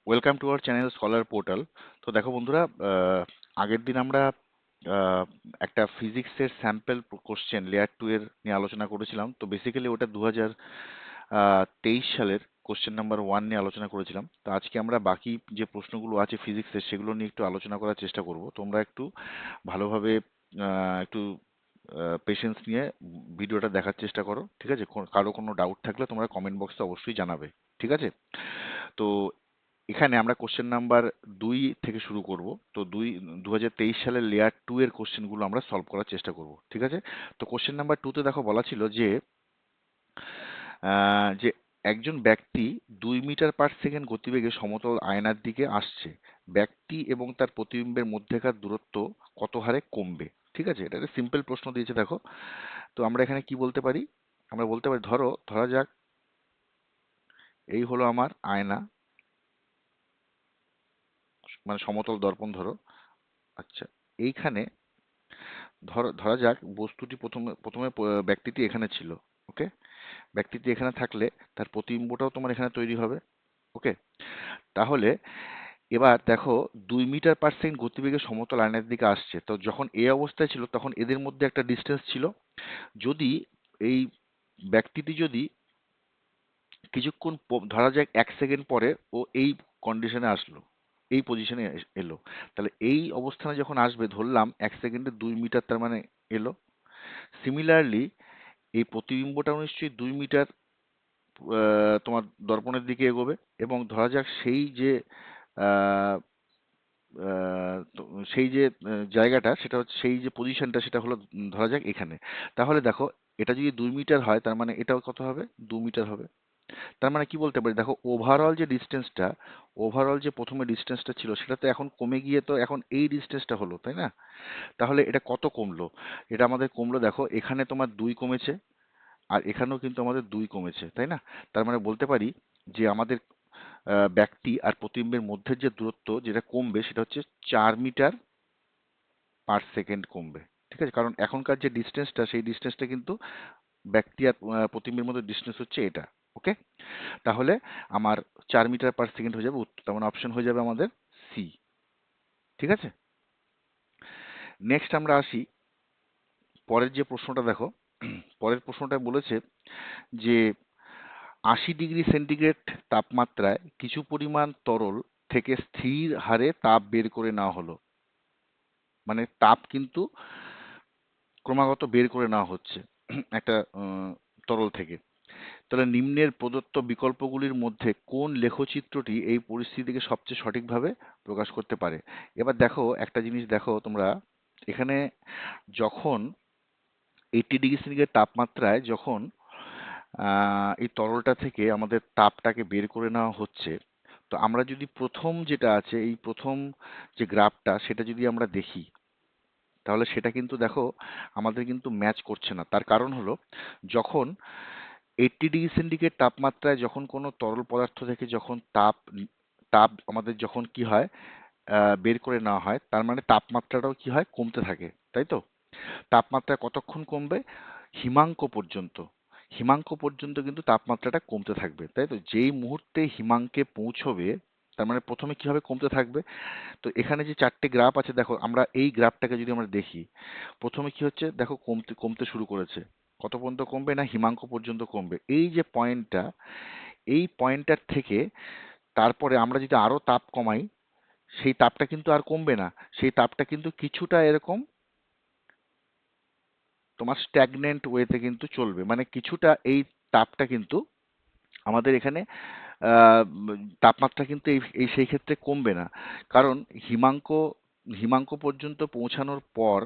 Welcome to our channel scholar portal. তো দেখো বন্ধুরা, আগের দিন আমরা আহ, একটা ফিজিক্সের স্যাম্পল কোশ্চেন লেয়ার 2 এর নিয়ে আলোচনা করেছিলাম। তো বেসিক্যালি ওটা 2023 সালের কোশ্চেন নাম্বার 1 নিয়ে আলোচনা করেছিলাম। তো আজকে আমরা বাকি যে প্রশ্নগুলো আছে ফিজিক্সের সেগুলো নিয়ে একটু আলোচনা করার চেষ্টা করব। তোমরা একটু ভালোভাবে একটু পেশেন্স নিয়ে ভিডিওটা দেখার চেষ্টা করো, ঠিক আছে? কারো কোনো ডাউট থাকলে তোমরা কমেন্ট বক্সে অবশ্যই জানাবে, ঠিক আছে? তো এখানে আমরা কোশ্চেন নাম্বার 2 থেকে শুরু করব। তো 2023 সালের লেয়ার 2 এর কোশ্চেনগুলো আমরা সলভ করার চেষ্টা করব, ঠিক আছে? তো কোশ্চেন নাম্বার 2 তে দেখো বলা ছিল যে একজন ব্যক্তি 2 মিটার/সেকেন্ড গতিবেগে সমতল আয়নার দিকে আসছে। ব্যক্তি এবং তার প্রতিবিম্বের মধ্যেকার দূরত্ব কত হারে কমবে? ঠিক আছে, এটা একটা সিম্পল প্রশ্ন দিয়েছে দেখো। তো আমরা এখানে কি বলতে পারি? আমরা বলতে পারি, ধরা যাক এই হলো আমার আয়না, মানে সমতল দর্পণ ধরো। আচ্ছা, এইখানে ধরা যাক বস্তুটি প্রথমে প্রথমে ব্যক্তিটি এখানে ছিল। ওকে, ব্যক্তিটি এখানে থাকলে তার প্রতিবিম্বটাও তোমার এখানে তৈরি হবে। ওকে, তাহলে এবার দেখো 2 মিটার/সেকেন্ড গতিবেগে সমতল আয়নার দিকে আসছে। তো যখন এই অবস্থায় ছিল তখন এদের মধ্যে একটা ডিস্টেন্স ছিল। যদি এই ব্যক্তিটি যদি কিছুক্ষণ ধরা যাক 1 সেকেন্ড পরে ও এই কন্ডিশনে আসলো, এই পজিশনে এলো, তাহলে এই অবস্থানে যখন আসবে ধরলাম 1 সেকেন্ডে 2 মিটার, তার মানে এলো। সিমিলারলি এই প্রতিবিম্বটাও নিশ্চয়ই 2 মিটার তোমার দর্পণের দিকে এগোবে। এবং ধরা যাক সেই যে আহ, তো সেই যে জায়গাটা, সেটা হচ্ছে সেই যে পজিশনটা, সেটা হলো ধরা যাক এখানে। তাহলে দেখো, এটা যদি 2 মিটার হয় তার মানে এটাও কত হবে? 2 মিটার হবে। তার মানে কি বলতে পারি, দেখো ওভারঅল যে প্রথমে ডিস্টেন্সটা ছিল সেটা তো এখন কমে গিয়ে তো এখন এই ডিস্টেন্সটা হলো, তাই না? তাহলে এটা কত কমলো? এটা আমাদের কমলো, দেখো এখানে তোমার 2 কমেছে, আর এখানেও কিন্তু আমাদের 2 কমেছে, তাই না? তার মানে বলতে পারি যে আমাদের ব্যক্তি আর প্রতিবিম্বের মধ্যে যে দূরত্ব যেটা কমবে সেটা হচ্ছে 4 মিটার/সেকেন্ড কমবে। ঠিক আছে, কারণ এখনকার যে ডিস্টেন্সটা সেই ডিস্টেন্সটা কিন্তু ব্যক্তি আর প্রতিবিম্বের মধ্যে ডিস্টেন্স হচ্ছে এটা। ওকে, তাহলে আমার 4 মিটার/সেকেন্ড হয়ে যাবে উত্তর, তার মানে অপশন হয়ে যাবে আমাদের সি। ঠিক আছে, নেক্সট আমরা আসি পরের যে প্রশ্নটা দেখো। পরের প্রশ্নটা বলেছে যে 80 ডিগ্রি সেন্টিগ্রেড তাপমাত্রায় কিছু পরিমাণ তরল থেকে স্থির হারে তাপ বের করে নেওয়া হলো। মানে তাপ কিন্তু ক্রমাগত বের করে নেওয়া হচ্ছে একটা তরল থেকে। তাহলে নিম্নের প্রদত্ত বিকল্পগুলির মধ্যে কোন লেখচিত্রটি এই পরিস্থিতিকে সবচেয়ে সঠিকভাবে প্রকাশ করতে পারে? এবার দেখো একটা জিনিস, দেখো তোমরা এখানে যখন 80 ডিগ্রি সেন্টিগ্রেড তাপমাত্রায় যখন এই তরলটা থেকে আমাদের তাপটাকে বের করে নেওয়া হচ্ছে, তো আমরা যদি প্রথম যেটা আছে, এই প্রথম যে গ্রাফটা সেটা যদি আমরা দেখি, তাহলে সেটা কিন্তু দেখো আমাদের কিন্তু ম্যাচ করছে না। তার কারণ হলো, যখন 80 ডিগ্রি সেন্টিগ্রেড তাপমাত্রায় যখন কোনো তরল পদার্থ থেকে যখন তাপ আমাদের যখন কি হয় বের করে নেওয়া হয়, তার মানে তাপমাত্রাটাও কি হয়, কমতে থাকে, তাই তো? তাপমাত্রা কতক্ষণ কমবে? হিমাঙ্ক পর্যন্ত। হিমাঙ্ক পর্যন্ত কিন্তু তাপমাত্রাটা কমতে থাকবে, তাই তো? যেই মুহূর্তে হিমাঙ্কে পৌঁছবে তার মানে প্রথমে কি হবে, কমতে থাকবে। তো এখানে যে 4টে গ্রাফ আছে দেখো, আমরা এই গ্রাফটাকে যদি আমরা দেখি, প্রথমে কি হচ্ছে দেখো, কমতে কমতে শুরু করেছে। কত পর্যন্ত কমবে? না, হিমাঙ্ক পর্যন্ত কমবে। এই যে পয়েন্টটা, এই পয়েন্টটার থেকে তারপরে আমরা যদি আরো তাপ কমাই, সেই তাপটা কিন্তু আর কমবে না। সেই তাপটা কিন্তু কিছুটা এরকম তোমার স্ট্যাগনেন্ট ওয়েতে কিন্তু চলবে, মানে কিছুটা এই তাপটা কিন্তু আমাদের এখানে তাপমাত্রা কিন্তু এই এই সেই ক্ষেত্রে কমবে না। কারণ হিমাঙ্ক হিমাঙ্ক পর্যন্ত পৌঁছানোর পর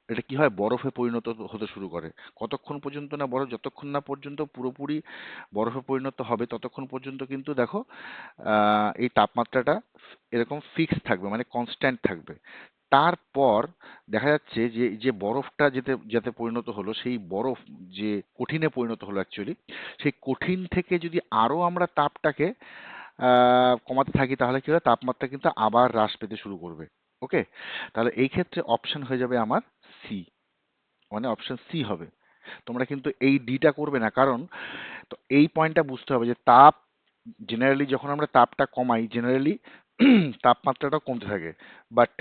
এটা কি হয়, বরফে পরিণত হতে শুরু করে। কতক্ষণ পর্যন্ত? না, বরফ যতক্ষণ না পর্যন্ত পুরোপুরি বরফে পরিণত হবে ততক্ষণ পর্যন্ত কিন্তু দেখো এই তাপমাত্রাটা এরকম ফিক্স থাকবে, মানে কনস্ট্যান্ট থাকবে। তারপর দেখা যাচ্ছে যে যে বরফটা যেতে যাতে পরিণত হলো, সেই বরফ যে কঠিনে পরিণত হলো অ্যাকচুয়ালি, সেই কঠিন থেকে যদি আরো আমরা তাপটাকে কমাতে থাকি, তাহলে কি হয়, তাপমাত্রা কিন্তু আবার হ্রাস পেতে শুরু করবে। ওকে, তাহলে এই ক্ষেত্রে অপশন হয়ে যাবে আমার সি, মানে অপশন সি হবে। তোমরা কিন্তু এই ডিটা করবে না, কারণ তো এই পয়েন্টটা বুঝতে হবে যে তাপ জেনারেলি যখন আমরা তাপটা কমাই, জেনারেলি তাপমাত্রাটা কমতে থাকে। বাট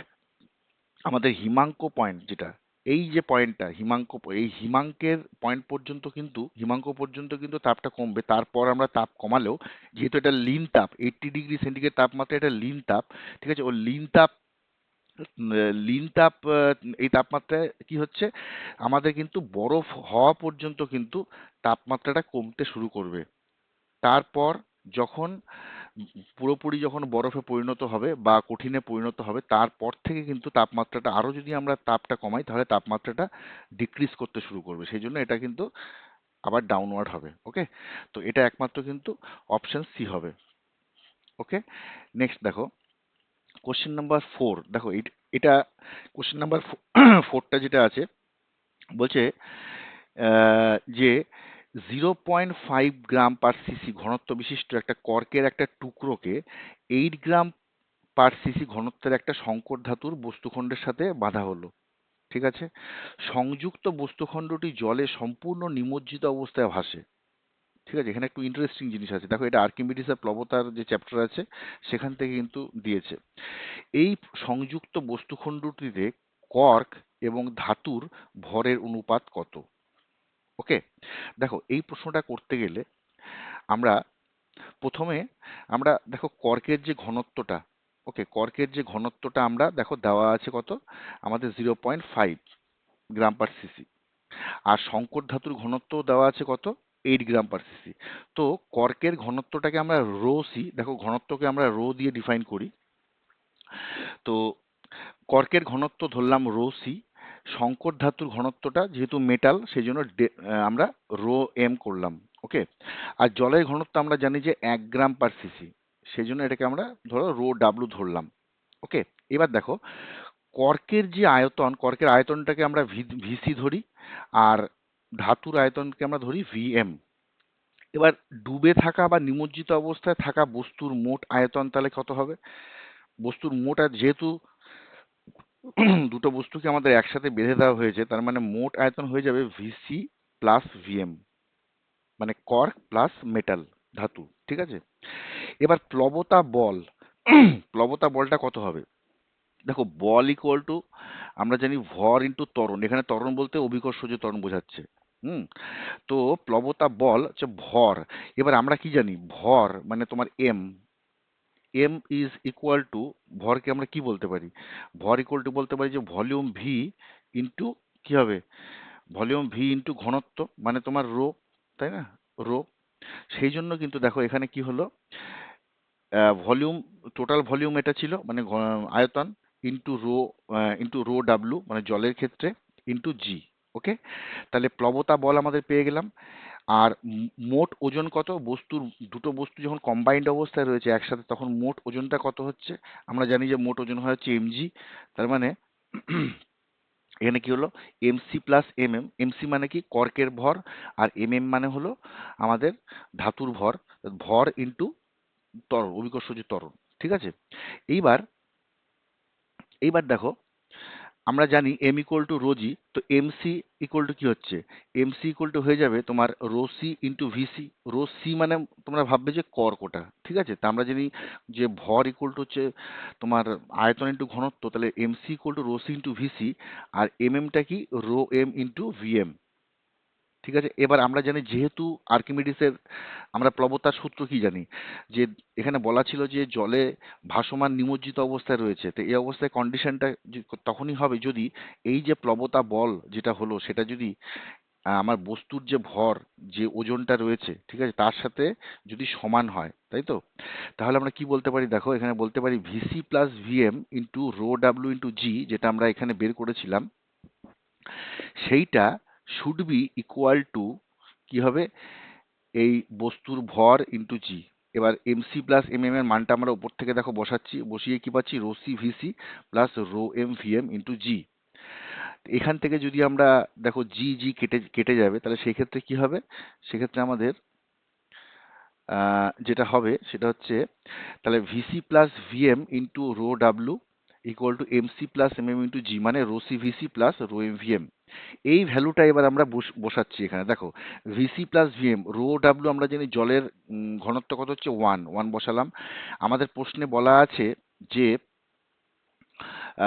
আমাদের হিমাঙ্ক পয়েন্ট যেটা, এই যে পয়েন্টটা হিমাঙ্ক, এই হিমাঙ্কের পয়েন্ট পর্যন্ত কিন্তু, হিমাঙ্ক পর্যন্ত কিন্তু তাপটা কমবে। তারপর আমরা তাপ কমালেও, যেহেতু এটা লিন তাপ, 80°C তাপমাত্রা, এটা লিন তাপ, ঠিক আছে, ও লিন তাপ, লিন তাপ, এই তাপমাত্রায় কি হচ্ছে, আমাদের কিন্তু বরফ হওয়া পর্যন্ত কিন্তু তাপমাত্রাটা কমতে শুরু করবে। তারপর যখন পুরোপুরি যখন বরফে পরিণত হবে বা কঠিনে পরিণত হবে, তারপর থেকে কিন্তু তাপমাত্রাটা আরো, যদি আমরা তাপটা কমাই তাহলে তাপমাত্রাটা ডিক্রিজ করতে শুরু করবে। সেই জন্য এটা কিন্তু আবার ডাউনওয়ার্ড হবে। ওকে, তো এটা একমাত্র কিন্তু অপশন সি হবে। ওকে, নেক্সট দেখো কোশ্চেন নাম্বার 4। দেখো এটা কোশ্চেন নাম্বার 4টা যেটা আছে, বলছে যে 0.5 গ্রাম/সিসি ঘনত্ব বিশিষ্ট একটা কর্কের একটা টুকরোকে 8 গ্রাম/সিসি ঘনত্বের একটা সংকর ধাতুর বস্তুখণ্ডের সাথে বাঁধা হলো। ঠিক আছে, সংযুক্ত বস্তুখণ্ডটি জলে সম্পূর্ণ নিমজ্জিত অবস্থায় ভাসে। ঠিক আছে, এখানে একটু ইন্টারেস্টিং জিনিস আছে, দেখো এটা আর্কিমিডিসের প্লবতার যে চ্যাপ্টার আছে সেখান থেকে কিন্তু দিয়েছে। এই সংযুক্ত বস্তুখণ্ডটিতে কর্ক এবং ধাতুর ভরের অনুপাত কত? ওকে, দেখো এই প্রশ্নটা করতে গেলে আমরা প্রথমে, আমরা দেখো কর্কের যে ঘনত্বটা, ওকে, কর্কের যে ঘনত্বটা আমরা দেখো দেওয়া আছে কত, আমাদের 0.5 গ্রাম/সিসি। আর সংকর ধাতুর ঘনত্ব দেওয়া আছে কত, 8 গ্রাম/সিসি। তো কর্কের ঘনত্বটাকে আমরা রো সি, দেখো ঘনত্বকে আমরা রো দিয়ে ডিফাইন করি। তো কর্কের ঘনত্ব ধরলাম রো সি, সংকর ধাতুর ঘনত্বটা যেহেতু মেটাল সেই জন্য আমরা রো এম করলাম। ওকে, আর জলের ঘনত্ব আমরা জানি যে 1 গ্রাম/সিসি, সেই জন্য এটাকে আমরা ধরো রো ডাব্লু ধরলাম। ওকে, এবার দেখো কর্কের যে আয়তন, কর্কের আয়তনটাকে আমরা ভিসি ধরি, আর ধাতুর আয়তনকে আমরা ধরি ভিএম। এবার ডুবে থাকা বা নিমজ্জিত অবস্থায় থাকা বস্তুর মোট আয়তন তাহলে কত হবে? বস্তুর মোট, আর যেহেতু দুটো বস্তুকে আমাদের একসাথে বেঁধে দেওয়া হয়েছে, তার মানে মোট আয়তন হয়ে যাবে ভিসি প্লাস ভিএম, মানে কর্ক প্লাস মেটাল, ধাতু। ঠিক আছে, এবার প্লবতা বল, প্লবতা বলটা কত হবে? দেখো বল ইকুয়াল টু, আমরা জানি ভর ইন্টু ত্বরণ, এখানে ত্বরণ বলতে অভিকর্ষজ ত্বরণ বোঝাচ্ছে। হুম, তো প্লবতা বল হচ্ছে ভর। এবার আমরা কি জানি, ভর মানে তোমার M, M is equal to, ভরকে আমরা কি বলতে পারি, ভর ইকুয়াল টু বলতে পারি যে ভলিউম ভি ইন্টু, কি হবে, ভলিউম ভি ইন্টু ঘনত্ব, মানে তোমার রো, তাই না, রো। সেই জন্য কিন্তু দেখো এখানে কি হলো, ভলিউম, টোটাল ভলিউম এটা ছিল মানে আয়তন, ইন্টু রো ডাব্লু মানে জলের ক্ষেত্রে, ইন্টু জি। ওকে, তাহলে প্লবতা বল আমাদের পেয়ে গেলাম। আর মোট ওজন কত, বস্তুর, দুটো বস্তু যখন কম্বাইন্ড অবস্থায় রয়েছে একসাথে, তখন মোট ওজনটা কত হচ্ছে, আমরা জানি যে মোট ওজন হয় হচ্ছে এমজি। তার মানে এখানে কি হলো, এমসি প্লাস এমএম, এমসি মানে কি কর্কের ভর, আর এমএম মানে হলো আমাদের ধাতুর ভর, ভর ইন্টু ত্বরণ, অভিকর্ষজ ত্বরণ। ঠিক আছে, এইবার, এইবার দেখো আমরা জানি এম ইকুয়াল টু রোজি, তো এমসি ইকুয়াল টু কি হচ্ছে, এমসি ইকুয়াল টু হয়ে যাবে তোমার rho C into VC. Rho C মানে তোমরা ভাববে যে কর্ক ওটা, ঠিক আছে, তা আমরা জানি যে ভর ইকুয়াল টু হচ্ছে তোমার আয়তন ইন্টু ঘনত্ব, তাহলে MC equal to rho C into VC. আর এমএমটা কি, রো এম ইন্টু ভিএম। ঠিক আছে, এবার আমরা জানি যেহেতু আর্কিমিডিসের, আমরা প্লবতার সূত্র কি জানি, যে এখানে বলা ছিল যে জলে ভাসমান নিমজ্জিত অবস্থায় রয়েছে, তো এই অবস্থায় কন্ডিশনটা তখনই হবে যদি এই যে প্লবতা বল যেটা হলো সেটা যদি আমার বস্তুর যে ভর, যে ওজনটা রয়েছে, ঠিক আছে, তার সাথে যদি সমান হয়, তাই তো। তাহলে আমরা কি বলতে পারি, দেখো এখানে বলতে পারি VC plus VM into rho W into G, যেটা আমরা এখানে বের করেছিলাম, সেইটা শুড বি ইকুয়াল টু, কি হবে, এই বস্তুর ভর ইন্টু জি। এবার এমসি প্লাস এমএম এর মানটা আমরা উপর থেকে দেখো বসাচ্ছি, বসিয়ে কি পাচ্ছি, rho C VC plus rho M VM into G. এখান থেকে যদি আমরা দেখো জি জি কেটে কেটে যাবে, তাহলে সেই ক্ষেত্রে কি হবে, সেক্ষেত্রে আমাদের যেটা হবে সেটা হচ্ছে, তাহলে VC plus VM into rho W equal to MC plus MM into G, মানে rho C VC plus rho M VM. এই ভ্যালুটা এবার আমরা বসাচ্ছি এখানে। দেখো VC plus VM, rho W আমরা জানি জলের ঘনত্ব কত হচ্ছে, 1 বসালাম। আমাদের প্রশ্নে বলা আছে যে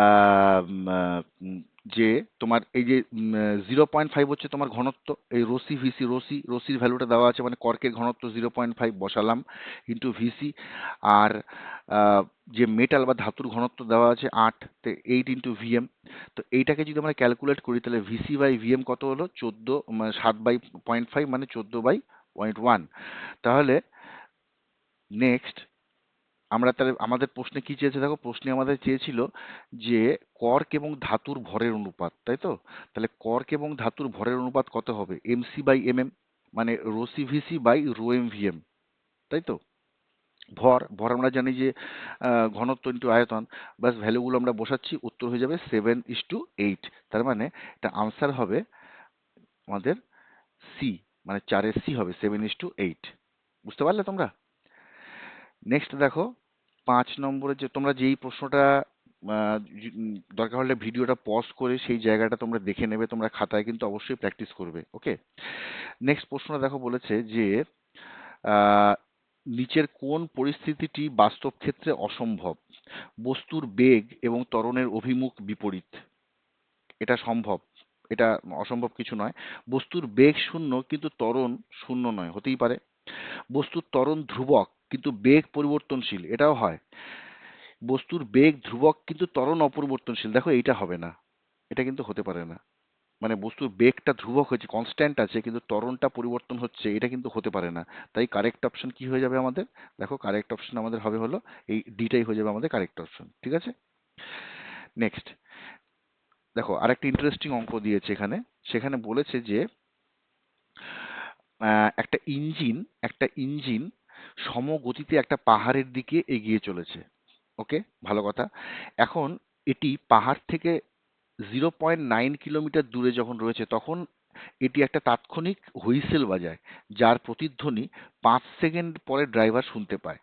আহ, উম, আহ, উম, যে তোমার এই যে 0.5 হচ্ছে তোমার ঘনত্ব, এই রোসি ভিসি, রোসির ভ্যালুটা দেওয়া আছে, মানে কর্কের ঘনত্ব 0.5 বসালাম ইন্টু ভিসি। আর আহ, যে মেটাল বা ধাতুর ঘনত্ব দেওয়া আছে 8, তো 8 ইন্টু ভিএম। তো এইটাকে যদি আমরা ক্যালকুলেট করি তাহলে ভিসি বাই ভিএম কত হলো, 14, মানে 7/0.5, মানে 14/0.1। তাহলে নেক্সট আমরা তাহলে আমাদের প্রশ্নে কি চেয়েছে, দেখো প্রশ্নে আমাদের চেয়েছিল যে কর্ক এবং ধাতুর ভরের অনুপাত, তাই তো? তাহলে কর্ক এবং ধাতুর ভরের অনুপাত কত হবে, এমসি বাই এমএম, মানে rho C VC by rho M VM, তাই তো? ভর ভর আমরা জানি যে ঘনত্ব ইন্টু আয়তন। বাস ভ্যালুগুলো আমরা বসাচ্ছি, উত্তর হয়ে যাবে 7:8। তার মানে এটা আনসার হবে আমাদের সি, মানে 4-এর সি হবে 7:8। বুঝতে পারলে তোমরা? নেক্সট দেখো 5 নম্বরে, যে তোমরা যেই প্রশ্নটা দরকার হলে ভিডিওটা পজ করে সেই জায়গাটা তোমরা দেখে নেবে, তোমরা খাতায় কিন্তু অবশ্যই প্র্যাকটিস করবে, ওকে? নেক্সট প্রশ্নটা দেখো, বলেছে যে আহ, নিচের কোন পরিস্থিতিটি বাস্তব ক্ষেত্রে অসম্ভব? বস্তুর বেগ এবং ত্বরণের অভিমুখ বিপরীত, এটা সম্ভব, এটা অসম্ভব কিছু নয়। বস্তুর বেগ শূন্য কিন্তু ত্বরণ শূন্য নয়, হতেই পারে। বস্তুর ত্বরণ ধ্রুবক কিন্তু বেগ পরিবর্তনশীল, এটাও হয়। বস্তুর বেগ ধ্রুবক কিন্তু ত্বরণ অপরিবর্তনশীল, দেখো এইটা হবে না, এটা কিন্তু হতে পারে না। মানে বস্তুর বেগটা ধ্রুবক হয়েছে, কনস্ট্যান্ট আছে, কিন্তু ত্বরণটা পরিবর্তন হচ্ছে, এটা কিন্তু হতে পারে না। তাই কারেক্ট অপশন কি হয়ে যাবে আমাদের, দেখো কারেক্ট অপশন আমাদের হবে হলো এই ডিটাই হয়ে যাবে আমাদের কারেক্ট অপশন, ঠিক আছে? নেক্সট দেখো আরেকটা ইন্টারেস্টিং অঙ্ক দিয়েছে এখানে। সেখানে বলেছে যে একটা ইঞ্জিন সমগতিতে একটা পাহাড়ের দিকে এগিয়ে চলেছে, ওকে, ভালো কথা। এখন এটি পাহাড় থেকে 0.9 কিলোমিটার দূরে যখন রয়েছে, তখন এটি একটা তাৎক্ষণিক হুইসেল বাজায়, যার প্রতিধ্বনি 5 সেকেন্ড পরে ড্রাইভার শুনতে পায়।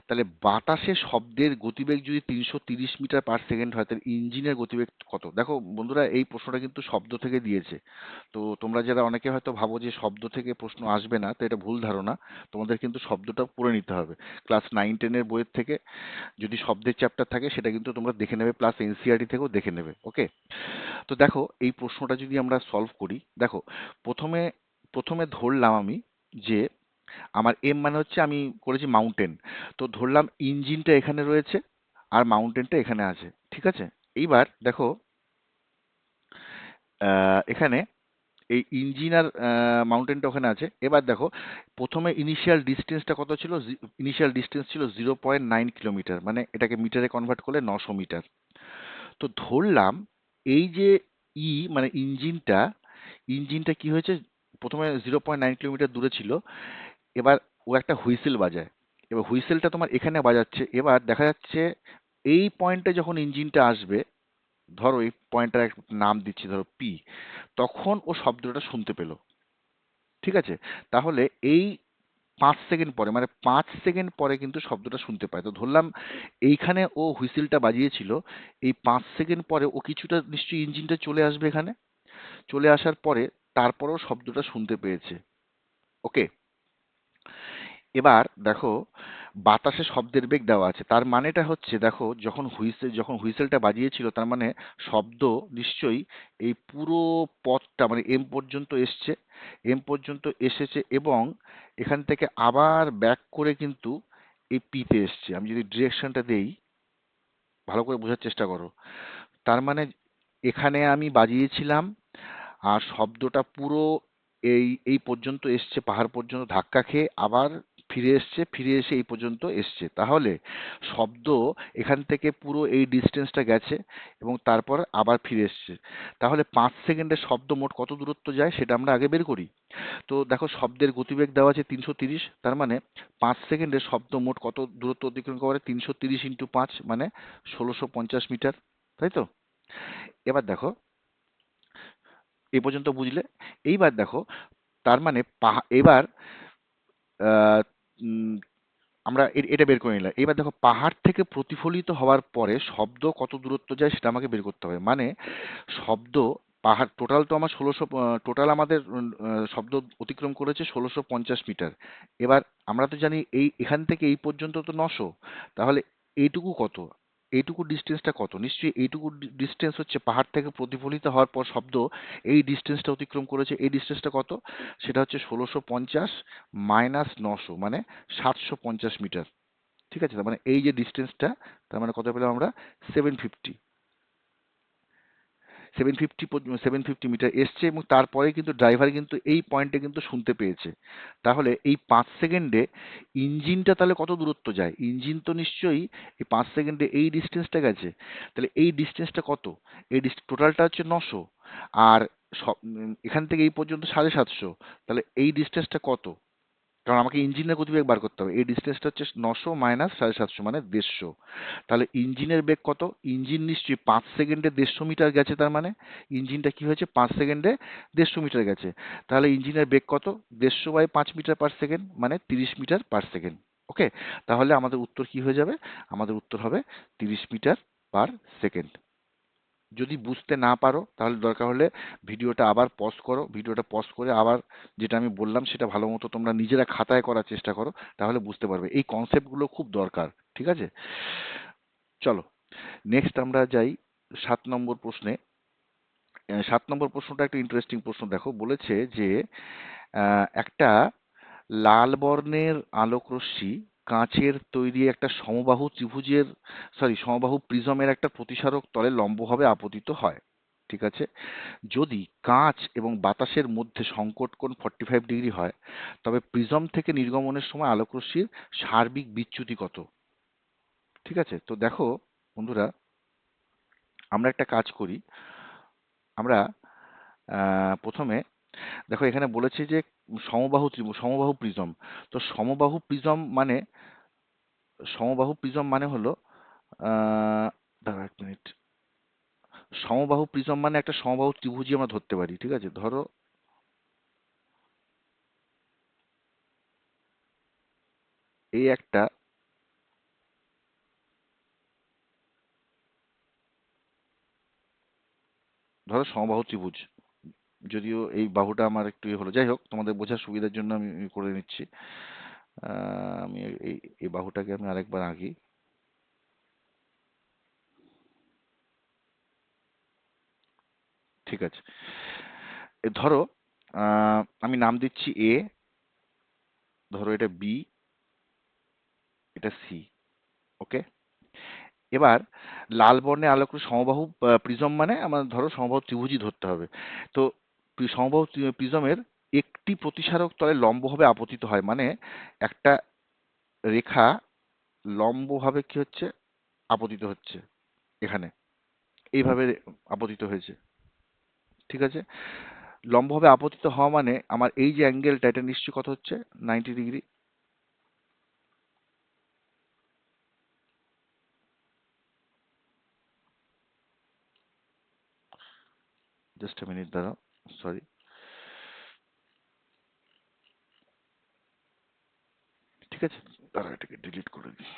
তাহলে বাতাসে শব্দের গতিবেগ যদি 330 মিটার/সেকেন্ড হয়, তাহলে ইঞ্জিনের গতিবেগ কত? দেখো বন্ধুরা, এই প্রশ্নটা কিন্তু শব্দ থেকে দিয়েছে। তো তোমরা যারা অনেকে হয়তো ভাবো যে শব্দ থেকে প্রশ্ন আসবে না, তো এটা ভুল ধারণা। তোমাদের কিন্তু শব্দটা পড়ে নিতে হবে। ক্লাস 9-10-এর বইয়ের থেকে যদি শব্দের চ্যাপ্টার থাকে সেটা কিন্তু তোমরা দেখে নেবে, প্লাস এনসিইআরটি থেকেও দেখে নেবে, ওকে? তো দেখো এই প্রশ্নটা যদি আমরা সলভ করি, দেখো প্রথমে প্রথমে ধরলাম আমি যে আমার এম মানে হচ্ছে, আমি করেছি মাউন্টেন। তো ধরলাম ইঞ্জিনটা এখানে রয়েছে আর মাউন্টেনটা এখানে আছে, ঠিক আছে? এইবার দেখো এখানে এই ইঞ্জিন আর মাউন্টেনটা ওখানে আছে। এবার দেখো প্রথমে ইনিশিয়াল ডিস্টেন্সটা কত ছিল, ইনিশিয়াল ডিস্টেন্স ছিল 0.9 কিলোমিটার, মানে এটাকে মিটারে কনভার্ট করলে 900 মিটার। তো ধরলাম এই যে মানে ইঞ্জিনটা কি হয়েছে, প্রথমে 0.9 কিলোমিটার দূরে ছিল। এবার ও একটা হুইসেল বাজায়, এবার হুইসেলটা তোমার এখানে বাজাচ্ছে। এবার দেখা যাচ্ছে এই পয়েন্টে যখন ইঞ্জিনটা আসবে, ধরো এই পয়েন্টটার একটা নাম দিচ্ছি, ধরো পি, তখন ও শব্দটা শুনতে পেলো, ঠিক আছে? তাহলে এই 5 সেকেন্ড পরে, মানে 5 সেকেন্ড পরে কিন্তু শব্দটা শুনতে পায়। তো ধরলাম এইখানে ও হুইসেলটা বাজিয়েছিল, এই 5 সেকেন্ড পরে ও কিছুটা নিশ্চয়ই ইঞ্জিনটা চলে আসবে এখানে, চলে আসার পরে তারপরেও শব্দটা শুনতে পেয়েছে, ওকে? এবার দেখো বাতাসে শব্দের বেগ দেওয়া আছে, তার মানেটা হচ্ছে দেখো যখন হুইসেলটা বাজিয়েছিল, তার মানে শব্দ নিশ্চয়ই এই পুরো পথটা, মানে এম পর্যন্ত এসছে, এম পর্যন্ত এসেছে, এবং এখান থেকে আবার ব্যাক করে কিন্তু এই পিতে এসছে। আমি যদি ডিরেকশনটা দেই, ভালো করে বোঝার চেষ্টা করো। তার মানে এখানে আমি বাজিয়েছিলাম আর শব্দটা পুরো এই এই পর্যন্ত এসছে, পাহাড় পর্যন্ত ধাক্কা খেয়ে আবার ফিরে এসছে, ফিরে এসে এই পর্যন্ত এসছে। তাহলে শব্দ এখান থেকে পুরো এই ডিস্টেন্সটা গেছে এবং তারপর আবার ফিরে এসছে। তাহলে 5 সেকেন্ডের শব্দ মোট কত দূরত্ব যায় সেটা আমরা আগে বের করি। তো দেখো শব্দের গতিবেগ দেওয়া আছে 330, তার মানে 5 সেকেন্ডের শব্দ মোট কত দূরত্ব অতিক্রম করে, 330 × 5, মানে 1650 মিটার, তাই তো? এবার দেখো এই পর্যন্ত বুঝলে। এইবার দেখো তার মানে এবার আহ, উম, আমরা এটা বের করে নিলাম। এবার দেখো পাহাড় থেকে প্রতিফলিত হওয়ার পরে শব্দ কত দূরত্ব যায় সেটা আমাকে বের করতে হবে। মানে শব্দ পাহাড় টোটাল তো আমার 1600, টোটাল আমাদের শব্দ অতিক্রম করেছে 1650 মিটার। এবার আমরা তো জানি এই এখান থেকে এই পর্যন্ত তো 900, তাহলে এইটুকু কত, এইটুকু ডিস্টেন্সটা কত? নিশ্চয়ই এইটুকু ডিস্টেন্স হচ্ছে পাহাড় থেকে প্রতিফলিত হওয়ার পর শব্দ এই ডিস্টেন্সটা অতিক্রম করেছে। এই ডিস্টেন্সটা কত? সেটা হচ্ছে 1650 মাইনাস 900, মানে 750 মিটার। ঠিক আছে, তার মানে এই যে ডিস্টেন্সটা, তার মানে কত পেলাম আমরা? 750। 750 মিটার এসছে, এবং তারপরে কিন্তু ড্রাইভার কিন্তু এই পয়েন্টে কিন্তু শুনতে পেয়েছে। তাহলে এই 5 সেকেন্ডে ইঞ্জিনটা তাহলে কত দূরত্ব যায়? ইঞ্জিন তো নিশ্চয়ই এই 5 সেকেন্ডে এই ডিস্টেন্সটা গেছে। তাহলে এই ডিস্টেন্সটা কত? এই টোটালটা হচ্ছে 900, আর এখান থেকে এই পর্যন্ত 750। তাহলে এই ডিস্টেন্সটা কত? কারণ আমাকে ইঞ্জিনের গতিবেগ বার করতে হবে। এই ডিস্টেন্সটা হচ্ছে 900 মাইনাস 750, মানে 150। তাহলে ইঞ্জিনের বেগ কত? ইঞ্জিন নিশ্চয়ই 5 সেকেন্ডে 150 মিটার গেছে, তার মানে ইঞ্জিনটা কি হয়েছে? 5 সেকেন্ডে 150 মিটার গেছে। তাহলে ইঞ্জিনের বেগ কত? 150/5 মিটার পার সেকেন্ড, মানে 30 মিটার পার সেকেন্ড। ওকে, তাহলে আমাদের উত্তর কি হয়ে যাবে? আমাদের উত্তর হবে 30 মিটার পার সেকেন্ড। যদি বুঝতে না পারো তাহলে দরকার হলে ভিডিওটা আবার পজ করো, ভিডিওটা পজ করে আবার যেটা আমি বললাম সেটা ভালো মতো তোমরা নিজেরা খাতায় করার চেষ্টা করো, তাহলে বুঝতে পারবে। এই কনসেপ্টগুলো খুব দরকার, ঠিক আছে? চলো নেক্সট আমরা যাই 7 নম্বর প্রশ্নে। 7 নম্বর প্রশ্নটা একটা ইন্টারেস্টিং প্রশ্ন। দেখো বলেছে যে একটা লাল বর্ণের আলোকরশ্মি কাঁচের তৈরি একটা সমবাহু ত্রিভুজের, সমবাহু প্রিজমের একটা প্রতিসারক তলে লম্বভাবে আপতিত হয়। ঠিক আছে, যদি কাঁচ এবং বাতাসের মধ্যে সংকট কোণ 45 ডিগ্রি হয়, তবে প্রিজম থেকে নির্গমনের সময় আলোকরশ্মির সার্বিক বিচ্যুতি কত? ঠিক আছে, তো দেখো বন্ধুরা, আমরা একটা কাজ করি। আমরা প্রথমে দেখো এখানে বলেছে যে সমবাহু প্রিজম। তো সমবাহু প্রিজম মানে হলো দাঁড়াও 1 মিনিট। সমবাহু প্রিজম মানে একটা সমবাহু ত্রিভুজই আমরা ধরতে পারি। ঠিক আছে, ধরো এই একটা, ধরো সমবাহু ত্রিভুজ, যদিও এই বাহুটা আমার একটু হলো, যাই হোক তোমাদের বোঝার সুবিধার জন্য আমি করে নিচ্ছি। আমি এই এই বাহুটাকে আমি আরেকবার আঁকি। ঠিক আছে, ধরো আমি নাম দিচ্ছি এ, ধরো এটা বি, এটা সি। ওকে, এবার লাল বর্ণের আলোক সমবাহু প্রিজম মানে আমার ধরো সমবাহু ত্রিভুজই ধরতে হবে। তো সমবাহু প্রিজমের একটি প্রতিসারক তলে লম্বভাবে আপতিত হয়, মানে একটা রেখা লম্বভাবে কি হচ্ছে? আপতিত হচ্ছে এখানে, এইভাবে আপতিত হয়েছে। ঠিক আছে, লম্বভাবে আপতিত হওয়া মানে আমার এই যে অ্যাঙ্গেলটা, এটা নিশ্চয়ই কত হচ্ছে? 90 ডিগ্রি। জাস্ট মিনিট দাঁড়াও, সরি। ঠিক আছে, দাঁড়াও এটাকে ডিলিট করে দিই।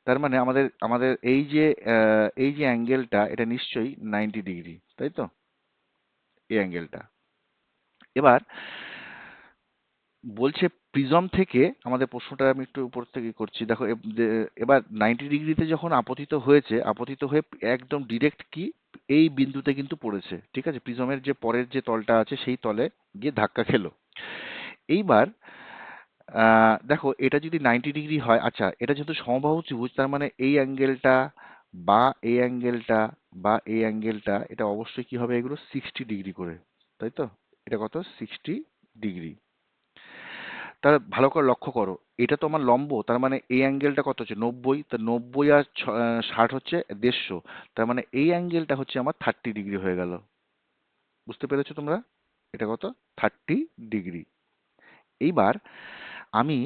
তার মানে আমাদের আমাদের এই যে অ্যাঙ্গেলটা, এটা নিশ্চয়ই 90 ডিগ্রি, তাই তো? এই অ্যাঙ্গেলটা। এবার বলছে প্রিজম থেকে, আমাদের প্রশ্নটা আমি একটু উপর থেকে করছি, দেখো এবার 90 ডিগ্রিতে যখন আপতিত হয়েছে, আপতিত হয়ে একদম ডিরেক্ট কি এই বিন্দুতে কিন্তু পড়েছে। ঠিক আছে, প্রিজমের যে পরের যে তলটা আছে সেই তলে গিয়ে ধাক্কা খেলো। এইবার দেখো এটা যদি 90 ডিগ্রি হয়, আচ্ছা এটা যেহেতু সমবাহু ত্রিভুজ, তার মানে এই অ্যাঙ্গেলটা বা এই অ্যাঙ্গেলটা বা এই অ্যাঙ্গেলটা, এটা অবশ্যই কি হবে? এগুলো 60 ডিগ্রি করে, তাই তো? এটা কত? 60 ডিগ্রি। তার ভালো করে লক্ষ্য করো, এটা তো আমার লম্ব, তার মানে এই অ্যাঙ্গেলটা কত হচ্ছে? 90। তা 90 আর 60 হচ্ছে 150। তার মানে এই অ্যাঙ্গেলটা হচ্ছে আমার 30 ডিগ্রি হয়ে গেল। বুঝতে পেরেছো তোমরা? এটা কত? 30 ডিগ্রি। এইবার আমি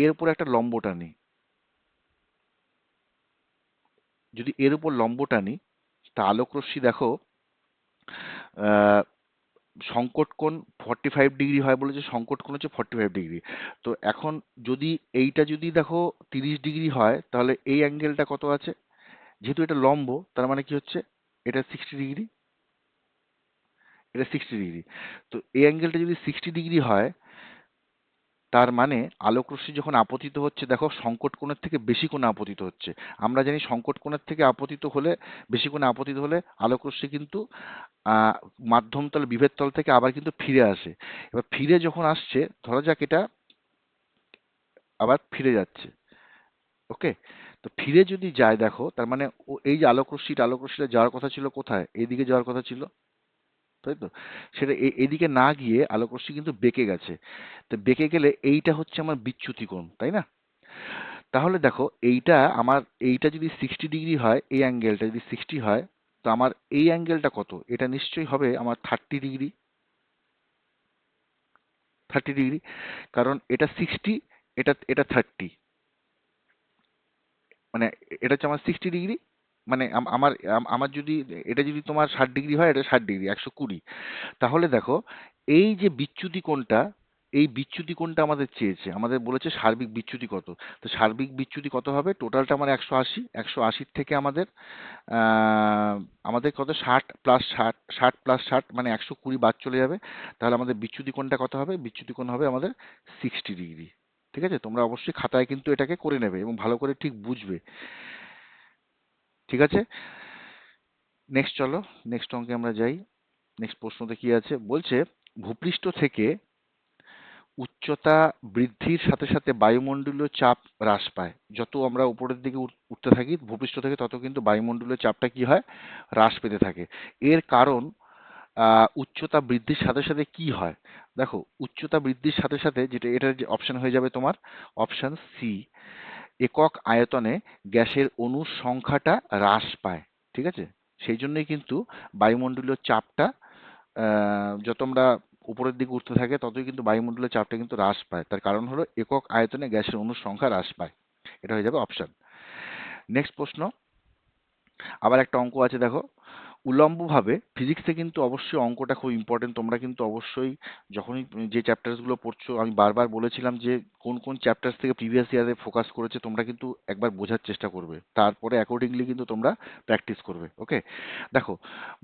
এর উপর একটা লম্ব টানি। যদি এর উপর লম্ব টানি, তা আলোকরশ্মি দেখো সংকট কোণ 45 ডিগ্রি হয় বলেছে, সংকট কোণ হচ্ছে 45 ডিগ্রি। তো এখন যদি এইটা যদি দেখো 30 ডিগ্রি হয়, তাহলে এই অ্যাঙ্গেলটা কত আছে? যেহেতু এটা লম্ব, তার মানে কি হচ্ছে, এটা 60 ডিগ্রি, এটা 60 ডিগ্রি। তো এই অ্যাঙ্গেলটা যদি 60 ডিগ্রি হয়, তার মানে আলোক রশ্মি যখন আপতিত হচ্ছে, দেখো সংকট কোণের থেকে বেশি কোণে আপতিত হচ্ছে। আমরা জানি সংকট কোণের থেকে আপতিত হলে, বেশি কোণে আপতিত হলে আলোক রশ্মি কিন্তু আহ, মাধ্যম তল বিভেদ তল থেকে আবার কিন্তু ফিরে আসে। এবার ফিরে যখন আসছে, ধরা যাক এটা আবার ফিরে যাচ্ছে, ওকে। তো ফিরে যদি যায়, দেখো তার মানে এই যে আলোক রশ্মিটা যাওয়ার কথা ছিল কোথায়? এইদিকে যাওয়ার কথা ছিল, তাই তো? সেটা এদিকে না গিয়ে আলোক রশ্মি কিন্তু বেঁকে গেছে। তো বেঁকে গেলে এইটা হচ্ছে আমার বিচ্যুতি কোণ, তাই না? তাহলে দেখো এইটা আমার, এইটা যদি 60 ডিগ্রি হয়, এই অ্যাঙ্গেলটা যদি 60 হয়, তো আমার এই অ্যাঙ্গেলটা কত? এটা নিশ্চয়ই হবে আমার 30 ডিগ্রি। 30 ডিগ্রি, কারণ এটা 60, এটা এটা 30, মানে এটা হচ্ছে আমার 60 ডিগ্রি। মানে আমার যদি এটা যদি তোমার 60 ডিগ্রি হয়, এটা 60 ডিগ্রি, 120। তাহলে দেখো এই যে বিচ্যুতি কোণটা, এই বিচ্যুতি কোণটা আমাদের চেয়েছে, আমাদের বলেছে সার্বিক বিচ্যুতি কত। তো সার্বিক বিচ্যুতি কত হবে? টোটালটা আমার 180, 180 থেকে আমাদের আমাদের কত, 60 প্লাস 60, 60 প্লাস 60 মানে 120 বাদ চলে যাবে। তাহলে আমাদের বিচ্যুতি কোণটা কত হবে? বিচ্যুতি কোণ হবে আমাদের 60 ডিগ্রি। ঠিক আছে, তোমরা অবশ্যই খাতায় কিন্তু এটাকে করে নেবে এবং ভালো করে ঠিক বুঝবে। ঠিক আছে, নেক্সট চলো, নেক্সট অঙ্কে আমরা যাই। নেক্সট প্রশ্নতে কি আছে বলছে, ভূপৃষ্ঠ থেকে উচ্চতা বৃদ্ধির সাথে সাথে বায়ুমণ্ডলীয় চাপ হ্রাস পায়। যত আমরা উপরের দিকে উঠতে থাকি ভূপৃষ্ঠ থেকে, তত কিন্তু বায়ুমণ্ডলীয় চাপটা কি হয়? হ্রাস পেতে থাকে। এর কারণ, উচ্চতা বৃদ্ধির সাথে সাথে কি হয়? দেখো উচ্চতা বৃদ্ধির সাথে সাথে যেটা, এটার যে অপশন হয়ে যাবে তোমার অপশন সি, একক আয়তনে গ্যাসের অণুর সংখ্যাটা হ্রাস পায়। ঠিক আছে, সেই জন্যই কিন্তু বায়ুমণ্ডলীয় চাপটা যত আমরা উপরের দিকে উঠতে থাকে, ততই কিন্তু বায়ুমণ্ডলের চাপটা কিন্তু হ্রাস পায়। তার কারণ হলো একক আয়তনে গ্যাসের অণুর সংখ্যা হ্রাস পায়। এটা হয়ে যাবে অপশন। নেক্সট প্রশ্ন, আবার একটা অঙ্ক আছে দেখো, উল্লম্বভাবে, ফিজিক্সে কিন্তু অবশ্যই অঙ্কটা খুব ইম্পর্টেন্ট। তোমরা কিন্তু অবশ্যই যখনই যে চ্যাপ্টারসগুলো পড়ছো, আমি বারবার বলেছিলাম যে কোন কোন চ্যাপ্টার্স থেকে প্রিভিয়াস ইয়ারে ফোকাস করেছে, তোমরা কিন্তু একবার বোঝার চেষ্টা করবে, তারপরে অ্যাকর্ডিংলি কিন্তু তোমরা প্র্যাকটিস করবে, ওকে। দেখো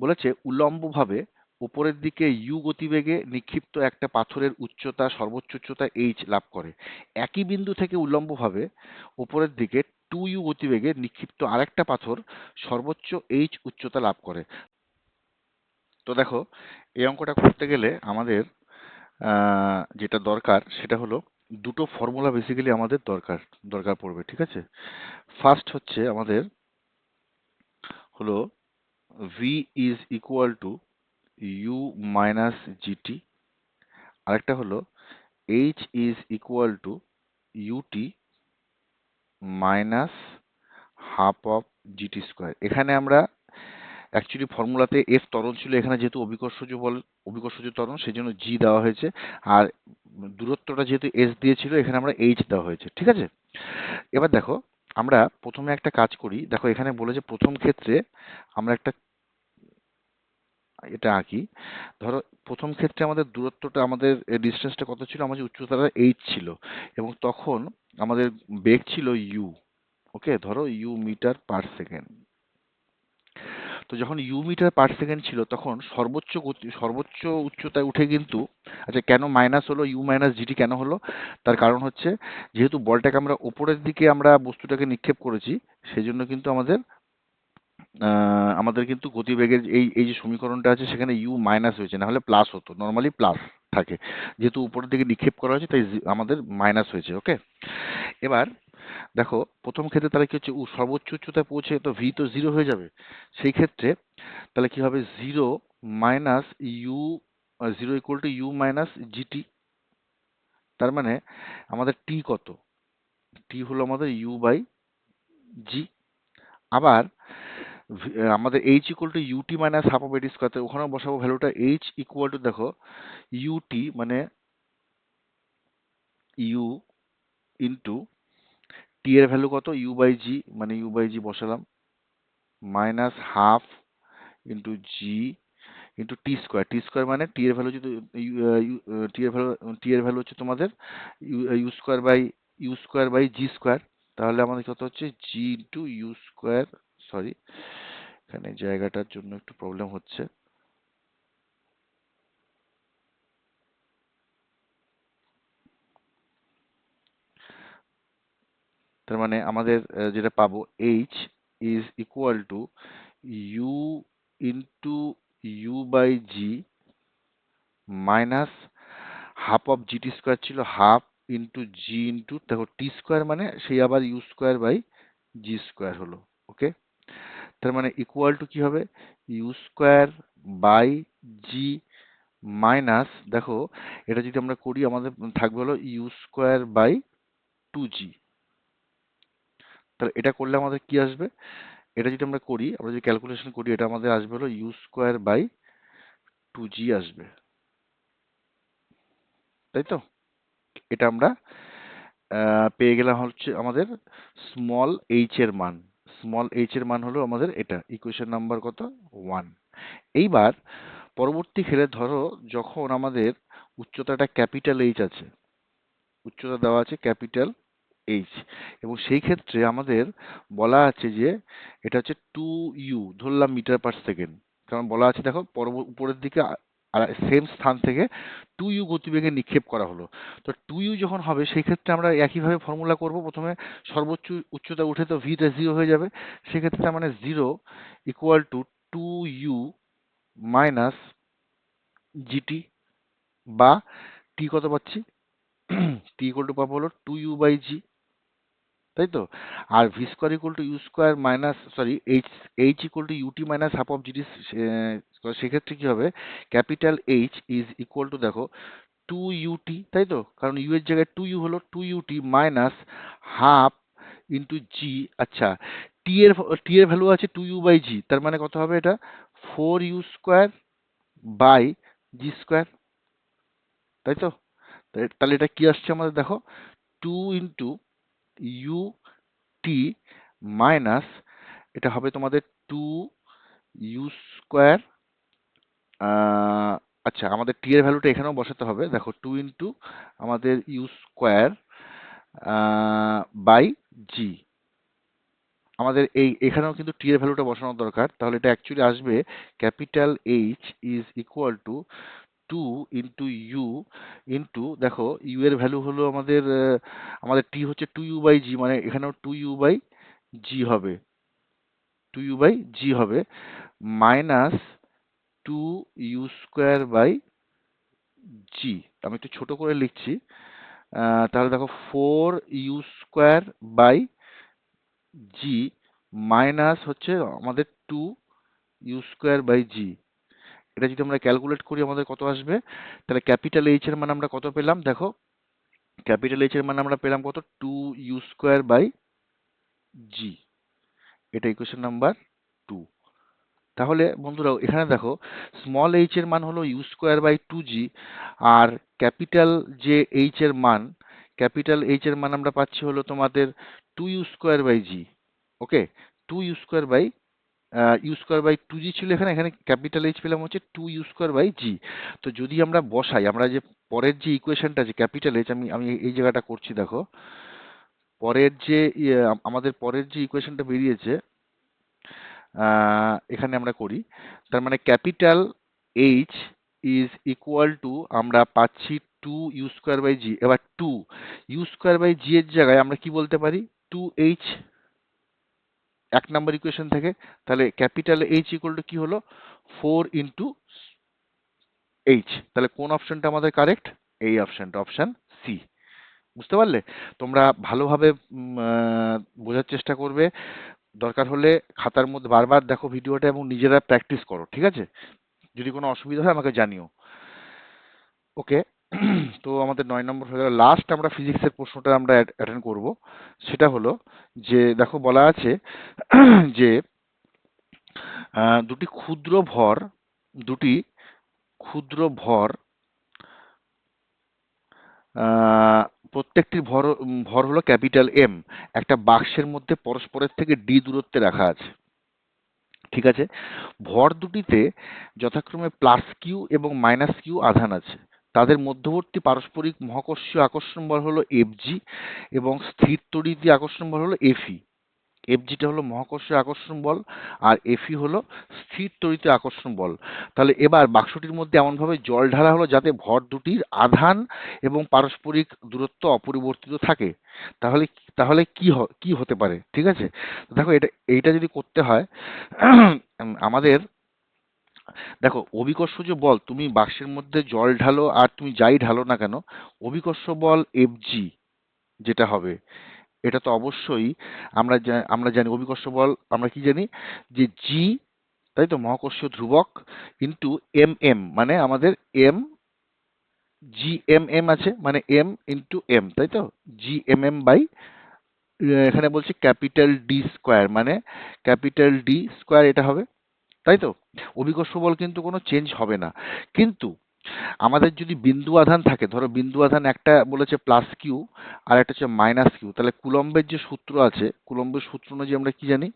বলেছে, উল্লম্বভাবে উপরের দিকে ইউ গতিবেগে নিক্ষিপ্ত একটা পাথরের উচ্চতা, সর্বোচ্চ উচ্চতা এইচ লাভ করে। একই বিন্দু থেকে উল্লম্বভাবে উপরের দিকে 2u গতিবেগে নিক্ষিপ্ত আরেকটা পাথর সর্বোচ্চ এইচ উচ্চতা লাভ করে। তো দেখো এই অঙ্কটা করতে গেলে আমাদের যেটা দরকার সেটা হলো, দুটো ফর্মুলা বেসিক্যালি আমাদের দরকার দরকার পড়বে। ঠিক আছে, ফার্স্ট হচ্ছে আমাদের হলো V is equal to U minus GT, আরেকটা হলো H is equal to UT minus half of GT square. এখানে আমরা অ্যাকচুয়ালি ফর্মুলাতে এফ ত্বরণ ছিল, এখানে যেহেতু অভিকর্ষজ বল, অভিকর্ষজ ত্বরণ, সেই জন্য জি দেওয়া হয়েছে। আর দূরত্বটা যেহেতু এস দিয়েছিল, এখানে আমরা এইচ দেওয়া হয়েছে। ঠিক আছে, এবার দেখো আমরা প্রথমে একটা কাজ করি। দেখো এখানে বলেছে প্রথম ক্ষেত্রে আমরা একটা এটা আঁকি। ধরো প্রথম ক্ষেত্রে আমাদের দূরত্বটা, আমাদের ডিস্টেন্সটা কত ছিল? আমাদের উচ্চতাটা এইচ ছিল, এবং তখন আমাদের বেগ ছিল ইউ। ওকে, ধরো ইউ মিটার পার সেকেন্ড। তো যখন ইউ মিটার পার সেকেন্ড ছিল, তখন সর্বোচ্চ গতি, সর্বোচ্চ উচ্চতায় উঠে কিন্তু, আচ্ছা কেন মাইনাস হলো, ইউ মাইনাস জিটি কেন হলো? তার কারণ হচ্ছে, যেহেতু বলটাকে আমরা উপরের দিকে আমরা বস্তুটাকে নিক্ষেপ করেছি, সেই জন্য কিন্তু আমাদের কিন্তু গতিবেগের এই এই যে সমীকরণটা আছে, সেখানে ইউ মাইনাস হয়েছে, না হলে প্লাস হতো, নর্মালি প্লাস থাকে। যেহেতু উপরের দিকে নিক্ষেপ করা হয়েছে, তাই আমাদের মাইনাস হয়েছে। ওকে, এবার দেখো প্রথম ক্ষেত্রে তাহলে কি হচ্ছে, সর্বোচ্চ উচ্চতায় পৌঁছে তো ভি তো জিরো হয়ে যাবে। সেই ক্ষেত্রে তাহলে কি হবে, zero minus U, zero equal to U minus GT. তার মানে আমাদের টি কত? টি হলো আমাদের ইউ বাই জি। আবার আমাদের H equal to UT minus half of AT square, ওখানেও বসাবো ভ্যালুটা এইচ ইকুয়াল টু, দেখো ইউটি মানে ইউ ইন্টু টি এর ভ্যালু কত, ইউ বাই জি, মানে ইউ বাই জি বসালাম, minus half into G into T square মানে টি এর ভ্যালু যদি টি এর ভ্যালু হচ্ছে তোমাদের U square by G square, তাহলে আমাদের কত হচ্ছে G into U square, sorry এখানে জায়গাটার জন্য একটু প্রবলেম হচ্ছে। তার মানে আমাদের যেটা পাবো H is equal to U into U by G minus half of GT square ছিল হাফ ইন্টু জি ইন্টু দেখো টি স্কোয়ার মানে সেই আবার U square by G square হলো। ওকে, তার মানে ইকুয়াল টু কি হবে U square by G minus, দেখো এটা যদি আমরা করি আমাদের থাকবে হলো U square by two G. তাহলে এটা করলে আমাদের কি আসবে, এটা যদি আমরা করি, আমরা যদি ক্যালকুলেশন করি, এটা আমাদের আসবে হলো ইউ স্কোয়ার বাই টু জি আসবে, তাই তো? এটা আমরা পেয়ে গেলাম হচ্ছে আমাদের স্মল এইচ এর মান। স্মল এইচ এর মান হলো আমাদের এটা ইকুয়েশন নাম্বার কত 1। এইবার পরবর্তী ক্ষেত্রে ধরো যখন আমাদের উচ্চতাটা ক্যাপিটাল এইচ আছে, উচ্চতা দেওয়া আছে ক্যাপিটাল এইচ, এবং সেই ক্ষেত্রে আমাদের বলা আছে যে এটা হচ্ছে 2u ধরলাম মিটার পার সেকেন্ড, কারণ বলা আছে দেখো উপরের দিকে আর সেম স্থান থেকে 2u গতিবেগে নিক্ষেপ করা হলো। তো 2u যখন হবে সেই ক্ষেত্রে আমরা একইভাবে ফর্মুলা করব, প্রথমে সর্বোচ্চ উচ্চতা উঠে তো ভিটা জিরো হয়ে যাবে, সেক্ষেত্রে তার মানে zero equal two 2u minus GT, বা টি কত পাচ্ছি টি ইকুয়াল টু পাবো হলো 2u বাই জি, তাই তো? আর V square equal to U square minus sorry H H equal to UT minus half of GT, সেক্ষেত্রে কি হবে capital H is equal to দেখো টু ইউটি, তাই তো? কারণ ইউ এর জায়গায় টু ইউ হলো two UT minus half into G. আচ্ছা, টি এর ভ্যালু আছে টু ইউ বাই জি, তার মানে কত হবে এটা four U square by G square, তাই তো? তাহলে এটা কি আসছে আমাদের দেখো two into U T minus এটা হবে তোমাদের টু ইউ স্কোয়ার, আচ্ছা আমাদের টি এর ভ্যালুটা এখানেও বসাতে হবে, দেখো টু ইন্টু আমাদের ইউ স্কোয়ার বাই জি। আমাদের এখানেও কিন্তু টি এর ভ্যালুটা বসানো দরকার, তাহলে এটা অ্যাকচুয়ালি আসবে capital H is equal to two into U into দেখো ইউ এর ভ্যালু হলো আমাদের আমাদের টি হচ্ছে টু ইউ বাই জি, মানে এখানেও টু ইউ বাই জি হবে, টু ইউ বাই জি হবে minus two U square by G. আমি একটু ছোট করে লিখছি, তাহলে দেখো four U square by G minus হচ্ছে আমাদের two U square by G. এটা যদি আমরা ক্যালকুলেট করি আমাদের কত আসবে, তাহলে ক্যাপিটাল এইচ এর মান আমরা কত পেলাম দেখো, ক্যাপিটাল এইচ এর মান আমরা পেলাম কত two U square by G, এটা ইকুয়েশন নাম্বার 2। তাহলে বন্ধুরা এখানে দেখো স্মল এইচ এর মান হলো U square by two G, আর ক্যাপিটাল যে এইচ এর মান, ক্যাপিটাল এইচ এর মান আমরা পাচ্ছি হলো তোমাদের two U square by G. Okay, two U square by two G ছিল এখানে, এখানে ক্যাপিটাল এইচ পেলাম হচ্ছে two U square by G. তো যদি আমরা বসাই, আমরা যে পরের যে ইকুয়েশনটা আছে ক্যাপিটাল এইচ, আমি আমি এই জায়গাটা করছি দেখো, পরের যে আমাদের পরের যে ইকুয়েশনটা বেরিয়েছে এখানে আমরা করি, তার মানে capital H is equal two আমরা পাচ্ছি টু ইউ স্কোয়ার বাই জি। এবার টু ইউ স্কোয়ার বাই জি এর জায়গায় আমরা কি বলতে পারি টু এইচ, এক নম্বর ইকুয়েশন থেকে। তাহলে ক্যাপিটাল এইচ ইকুয়াল টু কি হলো ফোর ইন্টু এইচ, তাহলে কোন অপশনটা আমাদের কারেক্ট, এই অপশনটা অপশন সি। বুঝতে পারলে? তোমরা ভালোভাবে বোঝার চেষ্টা করবে, দরকার হলে খাতার মধ্যে বারবার দেখো ভিডিওটা এবং নিজেরা প্র্যাকটিস করো, ঠিক আছে? যদি কোনো অসুবিধা হয় আমাকে জানিও। ওকে, তো আমাদের 9 নম্বর হয়ে গেল। লাস্ট আমরা ফিজিক্সের প্রশ্নটা আমরা অ্যাটেন্ড করব, সেটা হলো যে দেখো বলা আছে যে দুটি দুটি ক্ষুদ্র ভর প্রত্যেকটির ভর হলো ক্যাপিটাল এম, একটা বাক্সের মধ্যে পরস্পরের থেকে ডি দূরত্বে রাখা আছে। ঠিক আছে? ভর দুটিতে যথাক্রমে প্লাস কিউ এবং মাইনাস কিউ আধান আছে। তাদের মধ্যবর্তী পারস্পরিক মহাকর্ষীয় আকর্ষণ বল হলো এফজি এবং স্থির তড়িৎ আকর্ষণ বল হলো এফই। এফজিটা হলো মহাকর্ষীয় আকর্ষণ বল আর এফই হলো স্থির তড়িৎ আকর্ষণ বল। তাহলে এবার বাক্সটির মধ্যে এমনভাবে জল ঢালা হলো যাতে ভর দুটির আধান এবং পারস্পরিক দূরত্ব অপরিবর্তিত থাকে। তাহলে তাহলে কি হতে পারে? ঠিক আছে, দেখো এইটা যদি করতে হয় আমাদের দেখো অভিকর্ষজ বল, তুমি বাক্সের মধ্যে জল ঢালো আর তুমি যাই ঢালো না কেন, অভিকর্ষ বল এফজি যেটা হবে, এটা তো অবশ্যই আমরা জানি অভিকর্ষ বল আমরা কি জানি যে জি, তাই তো, মহাকর্ষীয় ধ্রুবক ইন্টু এম এম, মানে আমাদের এম জি এম এম আছে, মানে এম ইন্টু এম, তাই তো, জি এম এম বাই এখানে বলছি ক্যাপিটাল ডি স্কোয়ার, মানে ক্যাপিটাল ডি স্কোয়ার এটা হবে, তাই তো। অভিকর্ষ বল কিন্তু কোনো চেঞ্জ হবে না। কিন্তু আমাদের যদি বিন্দু আধান থাকে, ধরো বিন্দু আধান একটা বলেছে প্লাস কিউ আর একটা হচ্ছে মাইনাস কিউ, তাহলে কুলম্বের যে সূত্র আছে, কুলম্বের সূত্র অনুযায়ী আমরা কি জানি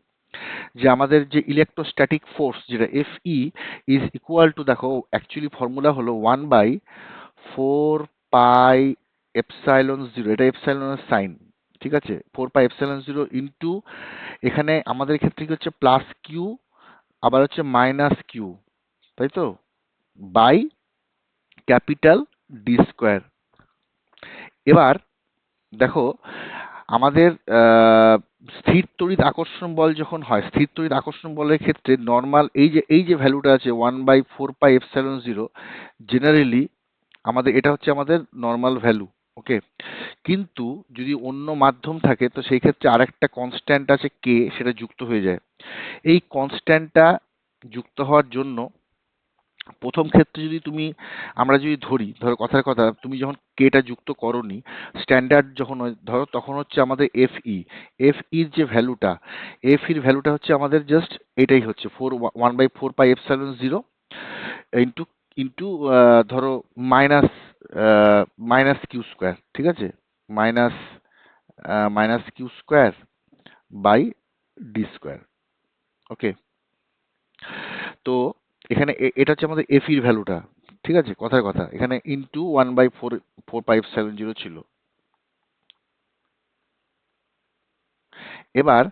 যে আমাদের যে ইলেকট্রোস্ট্যাটিক ফোর্স যেটা F E is equal to, দেখো অ্যাকচুয়ালি ফর্মুলা হলো 1/4 পাই এপসাইলন জিরো, এটা এপসাইলনের সাইন, ঠিক আছে, 4 পাই এপসাইলন জিরো ইন্টু এখানে আমাদের ক্ষেত্রে কি হচ্ছে প্লাস কিউ আবার হচ্ছে মাইনাস কিউ, তাই তো, বাই ক্যাপিটাল ডি স্কোয়ার। এবার দেখো আমাদের স্থির তড়িৎ আকর্ষণ বল যখন হয়, স্থির তড়িৎ আকর্ষণ বলের ক্ষেত্রে নর্মাল এই যে ভ্যালুটা আছে 1/4 পাই এপসাইলন জিরো, জেনারেলি আমাদের এটা হচ্ছে আমাদের নর্মাল ভ্যালু, ওকে। কিন্তু যদি অন্য মাধ্যম থাকে তো সেই ক্ষেত্রে আরেকটা কনস্ট্যান্ট আছে কে, সেটা যুক্ত হয়ে যায়। এই কনস্ট্যান্টটা যুক্ত হওয়ার জন্য প্রথম ক্ষেত্রে যদি আমরা যদি ধরো কথার কথা, তুমি যখন কেটা যুক্ত করনি, স্ট্যান্ডার্ড যখন ধরো তখন হচ্ছে আমাদের এফ ইর যে ভ্যালুটা, ভ্যালুটা হচ্ছে আমাদের জাস্ট এটাই হচ্ছে 1/4 pi epsilon zero into into ধরো মাইনাস মাইনাস কিউ স্কোয়ার, ঠিক আছে, minus minus Q square by D square, okay. তো এখানে এটা হচ্ছে আমাদের এফ ইর ভ্যালুটা, ঠিক আছে, কথার কথা এখানে ইন্টু 1/4 4 5 7 0 ছিল। এবার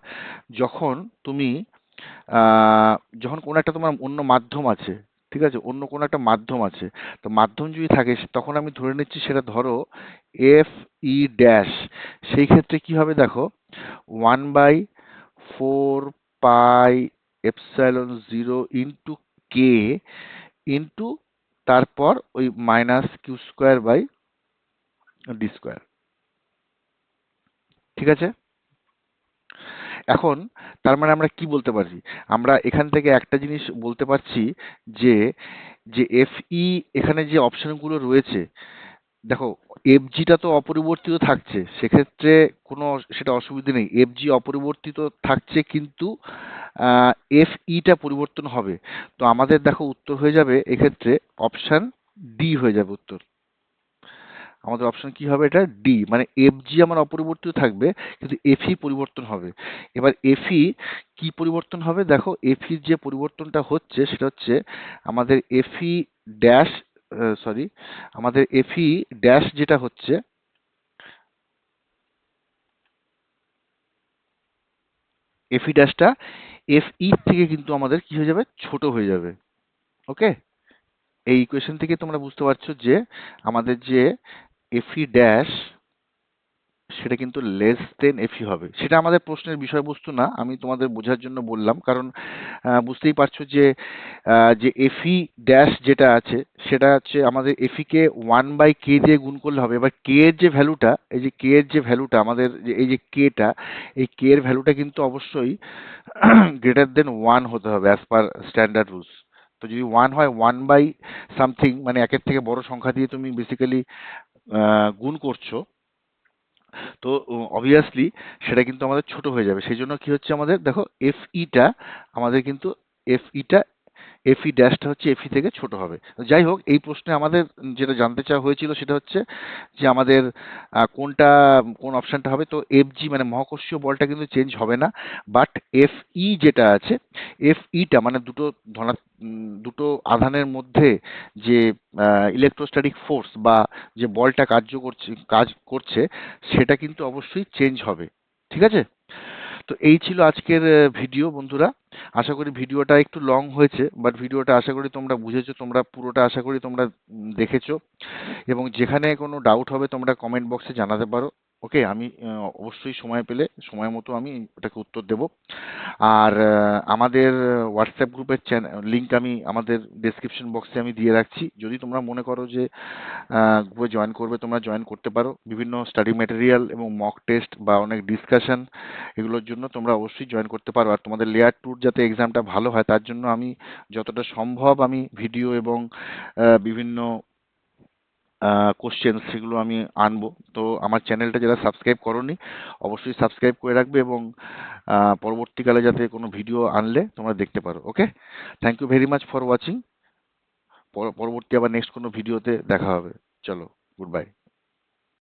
যখন তুমি যখন কোনো একটা তোমার অন্য মাধ্যম আছে, ঠিক আছে, অন্য কোনো একটা মাধ্যম আছে, তো মাধ্যম যদি থাকে তখন আমি ধরে নিচ্ছি সেটা ধরো এফ ই ড্যাশ, সেই ক্ষেত্রে কি হবে দেখো 1/4 pi epsilon zero into K into তারপর ওই minus Q square by D square, ঠিক আছে। এখন তার মানে আমরা কি বলতে পারছি, আমরা এখান থেকে একটা জিনিস বলতে পারছি যে যে এফ ই এখানে যে অপশনগুলো রয়েছে, দেখো এফজিটা তো অপরিবর্তিত থাকছে, সেক্ষেত্রে কোনো সেটা অসুবিধা নেই, এফজি অপরিবর্তিত থাকছে, কিন্তু এফ ইটা পরিবর্তন হবে। তো আমাদের দেখো উত্তর হয়ে যাবে এক্ষেত্রে অপশন ডি হয়ে যাবে উত্তর। আমাদের অপশন কি হবে, এটা ডি, মানে এফজি আমার অপরিবর্তিত থাকবে কিন্তু এফই পরিবর্তন হবে। এবার এফই কি পরিবর্তন হবে, দেখো এফই যে পরিবর্তনটা হচ্ছে সেটা হচ্ছে আমাদের এফই ড্যাশ, সরি, আমাদের এফই ড্যাশ যেটা হচ্ছে, এফই ড্যাশটা এফই থেকে কিন্তু আমাদের কি হয়ে যাবে, ছোট হয়ে যাবে, ওকে। এই ইকুয়েশন থেকে তোমরা বুঝতে পারছো যে আমাদের যে এফই ড্যাশ সেটা কিন্তু লেস দেন এফই হবে। সেটা আমাদের প্রশ্নের বিষয়বস্তু না, আমি তোমাদের বোঝার জন্য বললাম, কারণ বুঝতেই পারছো যে যে এফই ড্যাশ যেটা আছে সেটা হচ্ছে আমাদের এফই কে 1/k দিয়ে গুণ করলে হবে। এবার কে এর যে ভ্যালুটা, এই যে কে এর যে ভ্যালুটা আমাদের এই যে কেটা, এই কে এর ভ্যালুটা কিন্তু অবশ্যই গ্রেটার দেন 1 হতে হবে অ্যাজ পার স্ট্যান্ডার্ড রুলস। তো যদি 1 হয়, 1/সামথিং, মানে একের থেকে বড় সংখ্যা দিয়ে তুমি বেসিক্যালি গুণ করছো, তো অবভিয়াসলি সেটা কিন্তু আমাদের ছোট হয়ে যাবে। সেই জন্য কি হচ্ছে আমাদের দেখো এফ ইটা আমাদের কিন্তু এফ ইটা এফই ড্যাশটা হচ্ছে এফই থেকে ছোট হবে। যাই হোক, এই প্রশ্নে আমাদের যেটা জানতে চাওয়া হয়েছিল সেটা হচ্ছে যে আমাদের কোনটা, কোন অপশনটা হবে। তো এফজি মানে মহাকর্ষীয় বলটা কিন্তু চেঞ্জ হবে না, বাট এফই যেটা আছে, এফইটা মানে দুটো আধানের মধ্যে যে ইলেকট্রোস্ট্যাটিক ফোর্স বা যে বলটা কাজ করছে সেটা কিন্তু অবশ্যই চেঞ্জ হবে। ঠিক আছে? তো এই ছিল আজকের ভিডিও বন্ধুরা। আশা করি ভিডিওটা একটু লং হয়েছে, বাট ভিডিওটা আশা করি তোমরা বুঝেছো, তোমরা পুরোটা আশা করি তোমরা দেখেছো। এবং যেখানে কোনো ডাউট হবে তোমরা কমেন্ট বক্সে জানাতে পারো। ওকে, আমি অবশ্যই সময় পেলে সময় মতো আমি ওটাকে উত্তর দেব। আর আমাদের হোয়াটসঅ্যাপ গ্রুপের লিঙ্ক আমি আমাদের ডেসক্রিপশন বক্সে আমি দিয়ে রাখছি। যদি তোমরা মনে করো যে গ্রুপে জয়েন করবে, তোমরা জয়েন করতে পারো। বিভিন্ন স্টাডি ম্যাটেরিয়াল এবং মক টেস্ট বা অনেক ডিসকাশন, এগুলোর জন্য তোমরা অবশ্যই জয়েন করতে পারো। আর তোমাদের লেয়ার টুর যাতে এক্সামটা ভালো হয় তার জন্য আমি যতটা সম্ভব আমি ভিডিও এবং বিভিন্ন কোশ্চেন সেগুলো আমি আনবো। তো আমার চ্যানেলটা যারা সাবস্ক্রাইব করোনি অবশ্যই সাবস্ক্রাইব করে রাখবে, এবং পরবর্তীকালে যাতে কোনো ভিডিও আনলে তোমরা দেখতে পারো। Okay, thank you very much for watching. পরবর্তী আবার নেক্সট কোনো ভিডিওতে দেখা হবে। চলো, গুড বাই।